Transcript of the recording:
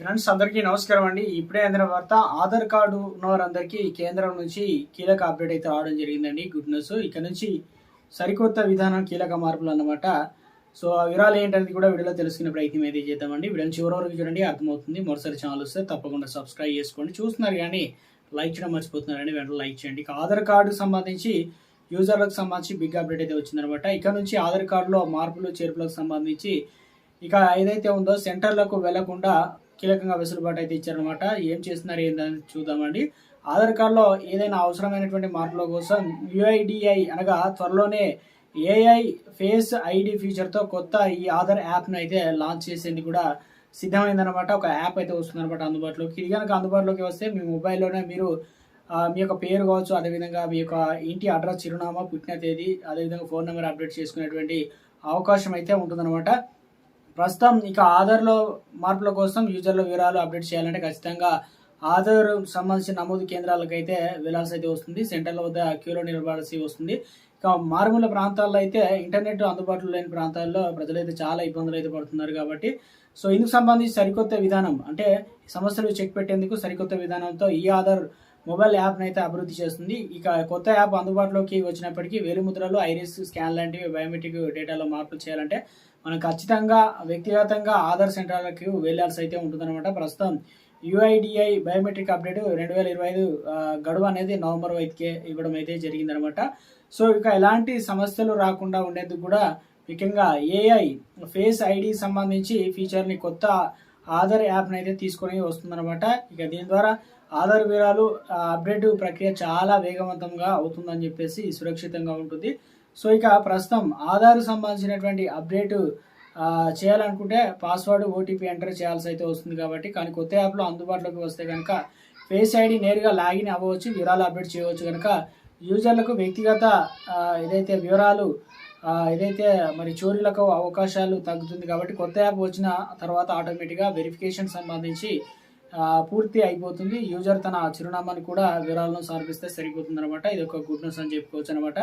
Friends అందరికీ నమస్కారం అండి. ఇప్పుడే అందిన వార్త, ఆధార్ కార్డు ఉన్నవారందరికీ కేంద్రం నుంచి కీలక అప్డేట్ అయితే రావడం జరిగిందండి. Good news. ఇక నుంచి సరికొత్త విధానం, కీలక మార్పులు అన్నమాట. సో ఆ వివరాలు ఏంటనేది కూడా వీడియోలో తెలుసుకునే ప్రయత్నం అయితే చేద్దామండి. వీడియోని చివరి వరకు చూడండి, అర్థమవుతుంది. మొదటిసారి ఛానల్ వస్తే తప్పకుండా సబ్స్క్రైబ్ చేసుకోండి. చూస్తున్నారు కానీ లైక్ చేయడం మర్చిపోతున్నారండి, వెంటనే లైక్ చేయండి. ఇక ఆధార్ కార్డుకు సంబంధించి యూజర్లకు సంబంధించి బిగ్ అప్డేట్ అయితే వచ్చిందనమాట. ఇక నుంచి ఆధార్ కార్డులో మార్పులు చేర్పులకు సంబంధించి ఇక ఏదైతే ఉందో సెంటర్లకు వెళ్లకుండా కీలకంగా వెసులుబాటు అయితే ఇచ్చారనమాట. ఏం చేస్తున్నారు ఏందని చూద్దామండి. ఆధార్ కార్డులో ఏదైనా అవసరమైనటువంటి మార్పుల కోసం యుఐడిఐ అనగా త్వరలోనే ఏఐ ఫేస్ ఐడి ఫీచర్తో కొత్త ఈ ఆధార్ యాప్ను అయితే లాంచ్ చేసేందుకు కూడా సిద్ధమైందనమాట. ఒక యాప్ అయితే వస్తుందన్నమాట అందుబాటులోకి. ఇది కనుక అందుబాటులోకి వస్తే మీ మొబైల్లోనే మీరు మీ యొక్క పేరు కావచ్చు, అదేవిధంగా మీ యొక్క ఇంటి అడ్రస్, చిరునామా, పుట్టిన తేదీ, అదేవిధంగా ఫోన్ నెంబర్ అప్డేట్ చేసుకునేటువంటి అవకాశం అయితే ఉంటుందన్నమాట. ప్రస్తుతం ఇక ఆధార్లో మార్పుల కోసం యూజర్ల వివరాలు అప్డేట్ చేయాలంటే ఖచ్చితంగా ఆధార్ సంబంధించిన నమోదు కేంద్రాలకు అయితే వెళ్లాల్సి అయితే వస్తుంది. సెంటర్ల వద్ద క్యూలో నిలబడాల్సి వస్తుంది. ఇక మారుమూల ప్రాంతాల్లో అయితే ఇంటర్నెట్ అందుబాటులో లేని ప్రాంతాల్లో ప్రజలైతే చాలా ఇబ్బందులు అయితే పడుతున్నారు కాబట్టి సో ఇందుకు సంబంధించి సరికొత్త విధానం, అంటే సమస్యలు చెక్ పెట్టేందుకు సరికొత్త విధానంతో ఈ ఆధార్ మొబైల్ యాప్ను అయితే అభివృద్ధి చేస్తుంది. ఇక కొత్త యాప్ అందుబాటులోకి వచ్చినప్పటికీ వేలిముద్రలు, ఐరిస్ స్కాన్ లాంటివి బయోమెట్రిక్ డేటాలో మార్పులు చేయాలంటే మనం ఖచ్చితంగా వ్యక్తిగతంగా ఆధార్ సెంటర్లకు వెళ్లాల్సి అయితే ఉంటుందన్నమాట. ప్రస్తుతం యుఐడిఐ బయోమెట్రిక్ అప్డేట్ 2025 గడువు అనేది నవంబర్ 5కే ఇవ్వడం అయితే జరిగిందనమాట. సో ఇక ఎలాంటి సమస్యలు రాకుండా ఉండేందుకు కూడా ముఖ్యంగా ఏఐ ఫేస్ ఐడి సంబంధించి ఫీచర్ని కొత్త ఆధార్ యాప్ని అయితే తీసుకొని వస్తుందన్నమాట. ఇక దీని ద్వారా ఆధార్ వివరాలు అప్డేట్ ప్రక్రియ చాలా వేగవంతంగా అవుతుందని చెప్పేసి సురక్షితంగా ఉంటుంది. సో ఇక ప్రస్తుతం ఆధార్ సంబంధించినటువంటి అప్డేట్ చేయాలనుకుంటే పాస్వర్డ్, ఓటీపీ ఎంటర్ చేయాల్సి అయితే వస్తుంది కాబట్టి, కానీ కొత్త యాప్లో అందుబాటులోకి వస్తే కనుక ఫేస్ ఐడి నేరుగా లాగిన్ అవ్వచ్చు, వివరాలు అప్డేట్ చేయవచ్చు. కనుక యూజర్లకు వ్యక్తిగత ఏదైతే వివరాలు ఏదైతే మరి చోరీలకు అవకాశాలు తగ్గుతుంది కాబట్టి కొత్త యాప్ వచ్చిన తర్వాత ఆటోమేటిక్గా వెరిఫికేషన్ సంబంధించి పూర్తి అయిపోతుంది. యూజర్ తన చిరునామాని కూడా వివరాలను సమర్పిస్తే సరిపోతుంది అనమాట. ఇది ఒక గుడ్ న్యూస్ అని చెప్పుకోవచ్చు అనమాట.